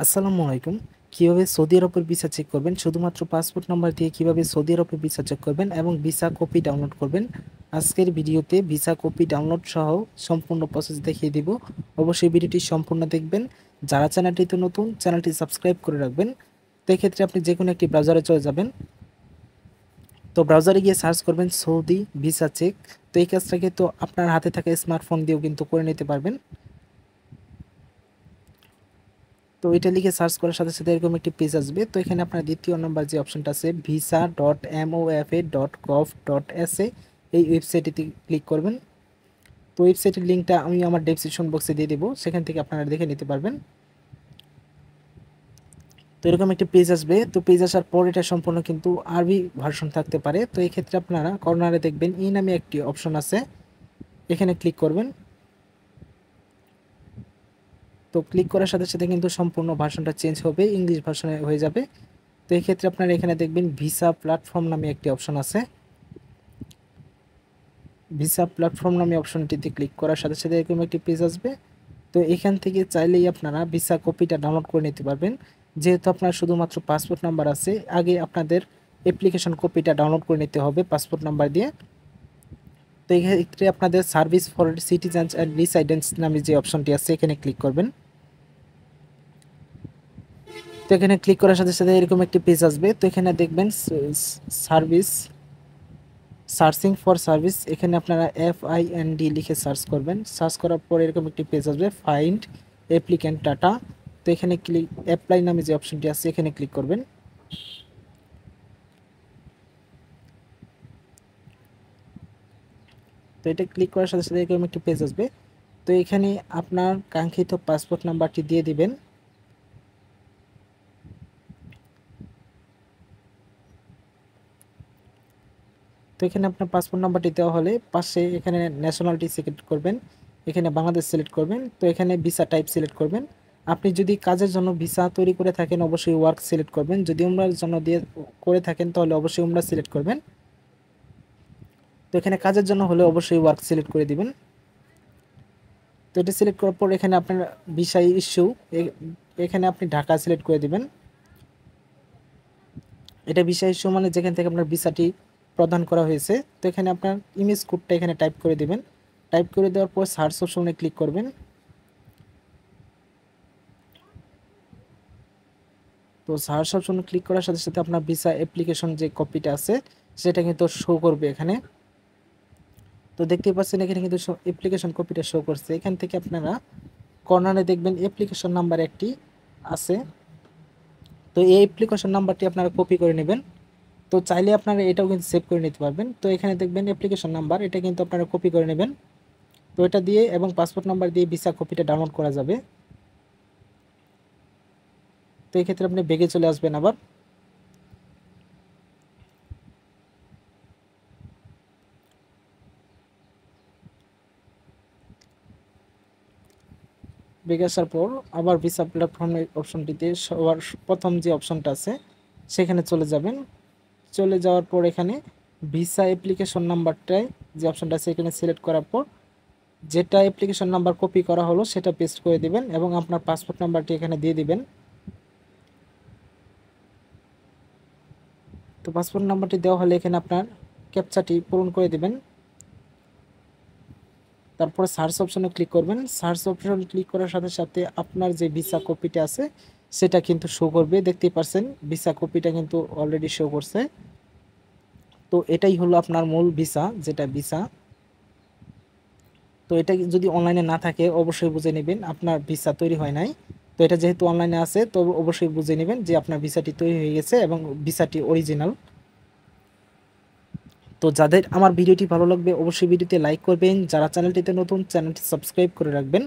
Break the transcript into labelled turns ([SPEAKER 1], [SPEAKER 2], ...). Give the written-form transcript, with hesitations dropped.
[SPEAKER 1] আসসালামু আলাইকুম। কিভাবে সৌদি আরবের ভিসা চেক করবেন, শুধুমাত্র পাসপোর্ট নাম্বার দিয়ে কিভাবে সৌদি আরবের ভিসা চেক করবেন এবং ভিসা কপি ডাউনলোড করবেন, আজকের ভিডিওতে ভিসা কপি ডাউনলোড সহ সম্পূর্ণ প্রসেস দেখিয়ে দিব। অবশ্যই ভিডিওটি সম্পূর্ণ দেখবেন। যারা চ্যানেলটিতে নতুন, চ্যানেলটি সাবস্ক্রাইব করে রাখবেন। তো এক্ষেত্রে আপনি যে কোনো একটি ব্রাউজারে চলে যাবেন। তো ব্রাউজারে গিয়ে সার্চ করবেন সৌদি ভিসা চেক। তো এই কাজটাকে তো আপনার হাতে থাকা স্মার্টফোন দিয়েও কিন্তু করে নিতে পারবেন। তো এটা লিখে সার্চ করার সাথে সাথে এরকম একটি পেজ আসবে। তো এখানে আপনার দ্বিতীয় নম্বর যে অপশনটা আছে visa.mofa.gov.sa, এই ওয়েবসাইটটিতে ক্লিক করবেন। তো ওয়েবসাইটের লিঙ্কটা আমি আমার ডেসক্রিপশন বক্সে দিয়ে দেবো, সেখান থেকে আপনারা দেখে নিতে পারবেন। তো এরকম একটি পেজ আসবে। তো পেজ আসার পর এটা সম্পূর্ণ কিন্তু আরবি ভার্সন থাকতে পারে। তো এই ক্ষেত্রে আপনারা কর্নারে দেখবেন ই নামে একটি অপশন আছে, এখানে ক্লিক করবেন। তো ক্লিক করার সাথে সাথে কিন্তু সম্পূর্ণ ভার্সনটা চেঞ্জ হবে, ইংলিশ ভার্সনে হয়ে যাবে। তো এই ক্ষেত্রে আপনারা এখানে দেখবেন ভিসা প্ল্যাটফর্ম নামে একটি অপশন আছে। ভিসা প্ল্যাটফর্ম নামে অপশনটিতে ক্লিক করার সাথে সাথে এরকম একটি পেজ আসবে। তো এখান থেকে চাইলেই আপনারা ভিসা কপিটা ডাউনলোড করে নিতে পারবেন। যেহেতু আপনার শুধুমাত্র পাসপোর্ট নাম্বার আছে, আগে আপনাদের অ্যাপ্লিকেশন কপিটা ডাউনলোড করে নিতে হবে পাসপোর্ট নাম্বার দিয়ে। তো এই ক্ষেত্রে আপনাদের সার্ভিস ফর সিটিজেন্স অ্যান্ড রিসাইডেন্টস নামে যে অপশনটি আছে এখানে ক্লিক করবেন। তো এখানে ক্লিক করার সাথে সাথে এরকম একটি পেজ আসবে। তো এখানে দেখবেন সার্ভিস, সার্চিং ফর সার্ভিস, এখানে আপনারা FIND লিখে সার্চ করবেন। সার্চ করার পর এরকম একটি পেজ আসবে, ফাইন্ড অ্যাপ্লিক্যান্ট ডাটা। তো এখানে ক্লিক অ্যাপ্লাই নামে যে অপশনটি আছে এখানে ক্লিক করবেন। তো এটা ক্লিক করার সাথে সাথে এরকম একটি পেজ আসবে। তো এখানে আপনার কাঙ্ক্ষিত পাসপোর্ট নাম্বারটি দিয়ে দিবেন। তো এখানে আপনার পাসপোর্ট নাম্বারটি দেওয়া হলে পাশে এখানে ন্যাশনালিটি সিলেক্ট করবেন, এখানে বাংলাদেশ সিলেক্ট করবেন। তো এখানে ভিসা টাইপ সিলেক্ট করবেন। আপনি যদি কাজের জন্য ভিসা তৈরি করে থাকেন অবশ্যই ওয়ার্ক সিলেক্ট করবেন, যদি উমরার জন্য দিয়ে করে থাকেন তাহলে অবশ্যই উমরা সিলেক্ট করবেন। তো এখানে কাজের জন্য হলে অবশ্যই ওয়ার্ক সিলেক্ট করে দিবেন। তো এটা সিলেক্ট করার পর এখানে আপনার ভিসা ইস্যু, এখানে আপনি ঢাকা সিলেক্ট করে দিবেন। এটা ভিসা ইস্যু মানে যেখান থেকে আপনার ভিসাটি প্রদান করা হয়েছে। তো এখানে আপনার ইমেজ কোডটা এখানে টাইপ করে দিবেন। টাইপ করে দেওয়ার পর সার্চ অপশনে ক্লিক করবেন। তো সার্চ অপশনে ক্লিক করার সাথে সাথে আপনার ভিসা অ্যাপ্লিকেশন যে কপিটা আছে সেটা কিন্তু শো করবে এখানে। তো দেখতেই পাচ্ছেন এখানে কিন্তু অ্যাপ্লিকেশন কপিটা শো করছে। এখান থেকে আপনারা কর্নারে দেখবেন অ্যাপ্লিকেশন নাম্বার একটি আছে। তো এই অ্যাপ্লিকেশন নাম্বারটি আপনারা কপি করে নেবেন। তো চাইলে আপনারা এটাও কিন্তু সেভ করে নিতে পারবেন। তো এখানে দেখবেন অ্যাপ্লিকেশন নাম্বার, এটা কিন্তু আপনারা কপি করে নেবেন। তো এটা দিয়ে এবং পাসপোর্ট নাম্বার দিয়ে ভিসা কপিটা ডাউনলোড করা যাবে। তো এই ক্ষেত্রে আপনি ব্যাগে চলে আসবেন, আবার ব্যাগে আসার পর আবার ভিসা প্ল্যাটফর্মের অপশনটিতে সবার প্রথম যে অপশনটা আছে সেখানে চলে যাবেন। চলে যাওয়ার পর এখানে ভিসা অ্যাপ্লিকেশন নাম্বারটায় যে অপশনটা আছে এখানে সিলেক্ট করার পর যেটা অ্যাপ্লিকেশন নাম্বার কপি করা হলো সেটা পেস্ট করে দিবেন এবং আপনার পাসপোর্ট নাম্বারটি এখানে দিয়ে দিবেন। তো পাসপোর্ট নাম্বারটি দেওয়া হলে এখানে আপনার ক্যাপচাটি পূরণ করে দিবেন। তারপরে সার্চ অপশনে ক্লিক করবেন। সার্চ অপশন ক্লিক করার সাথে সাথে আপনার যে ভিসা কপিটা আছে সেটা কিন্তু শো করবে। দেখতেই পাচ্ছেন ভিসা কপিটা কিন্তু অলরেডি শো করছে। তো এটাই হলো আপনার মূল ভিসা, যেটা ভিসা। তো এটা যদি অনলাইনে না থাকে অবশ্যই বুঝে নেবেন আপনার ভিসা তৈরি হয় নাই। তো এটা যেহেতু অনলাইনে আছে তো অবশ্যই বুঝে নেবেন যে আপনার ভিসাটি তৈরি হয়ে গেছে এবং ভিসাটি অরিজিনাল। তো যাদের আমার ভিডিওটি ভালো লাগবে অবশ্যই ভিডিওতে লাইক করবেন, যারা চ্যানেলটিতে নতুন চ্যানেলটি সাবস্ক্রাইব করে রাখবেন।